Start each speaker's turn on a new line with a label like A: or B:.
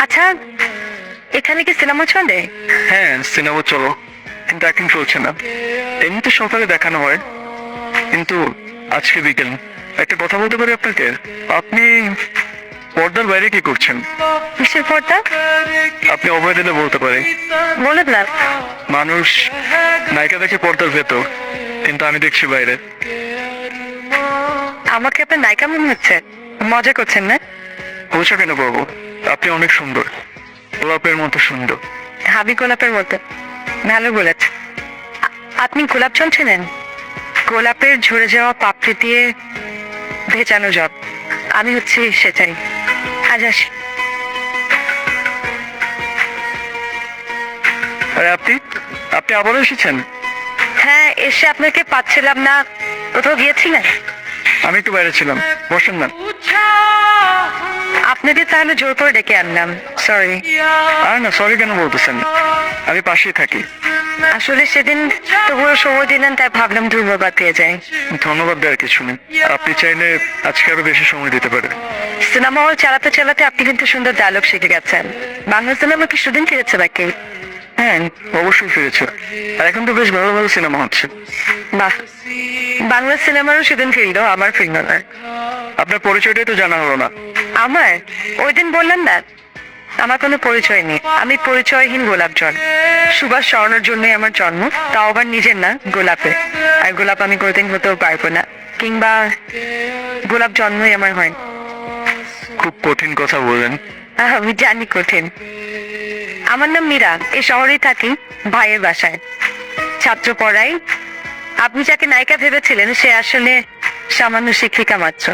A: আচ্ছা, এখানে কি সিনেমা চলে?
B: হ্যাঁ, সিনেমা চলো, কিন্তু এখন চলছে না। এমনিতে সকালে দেখানো হয়, কিন্তু আজকে বিকেল। একটা কথা বলতে পারি আপনাকে? আপনি পর্দার বাইরে কি করছেন?
A: কিসের পর্দা?
B: আপনি অভয় দিলে বলতে পারি।
A: বলে না।
B: মানুষ নায়িকা দেখে পর্দার ভেতর, কিন্তু আমি দেখছি বাইরে।
A: আমাকে আপনার নায়িকা মনে হচ্ছে? মজা করছেন না?
B: বলছো কেন বাবু? আপনি অনেক সুন্দর, গোলাপের মতো সুন্দর।
A: হাবি গোলাপের মতো। ভালো বলেছ। আপনি গোলাপ জল চেনেন? গোলাপের ঝরে যাওয়া পাপড়ি দিয়ে ভেজানো জল। আমি হচ্ছি সেটাই। আজ আসি।
B: আরে আপনি আপনি আবারও এসেছেন?
A: হ্যাঁ, এসে আপনাকে পাচ্ছিলাম না। কোথাও গিয়েছিলেন?
B: আমি একটু বাইরে ছিলাম, বসেন না।
A: আপনাকে তাহলে জোর করে ডেকে আনলাম। সরি।
B: আর না, সরি কেন বলতেছেন? আমি পাশেই থাকি।
A: আসলে সেদিন তবুও সময় দিলেন, তাই ভাবলাম ধন্যবাদ পেয়ে যাই।
B: ধন্যবাদ দেওয়ার কিছু নেই, আপনি চাইলে আজকে আরো বেশি সময় দিতে পারেন।
A: সিনেমা হল চালাতে চালাতে আপনি কিন্তু সুন্দর ডায়লগ শিখে গেছেন। বাংলা সিনেমা কি সুদিন ফিরেছে নাকি?
B: হ্যাঁ, অবশ্যই ফিরেছে। আর এখন তো বেশ ভালো ভালো সিনেমা হচ্ছে।
A: বাহ, বাংলা সিনেমারও সেদিন ফিরলো, আমার ফিরলো না।
B: আপনার পরিচয়টাই তো জানা হলো না।
A: আমার ওই দিন বললাম না, আমার কোনো পরিচয় নেই। আমি পরিচয়হীন গোলাপ জল। সুভাষ সরানোর জন্যই আমার জন্ম, তাও আবার নিজের না, গোলাপে। আর গোলাপ আমি কোনোদিন হতেও পারবো না, কিংবা গোলাপ জন্মই আমার হয়।
B: খুব কঠিন কথা বললেন।
A: আমি জানি কঠিন। আমার নাম মীরা, এই শহরেই থাকি, ভাইয়ের বাসায় ছাত্র পড়াই। আপনি যাকে নায়িকা ভেবেছিলেন সে আসলে সামান্য শিক্ষিকা মাত্র।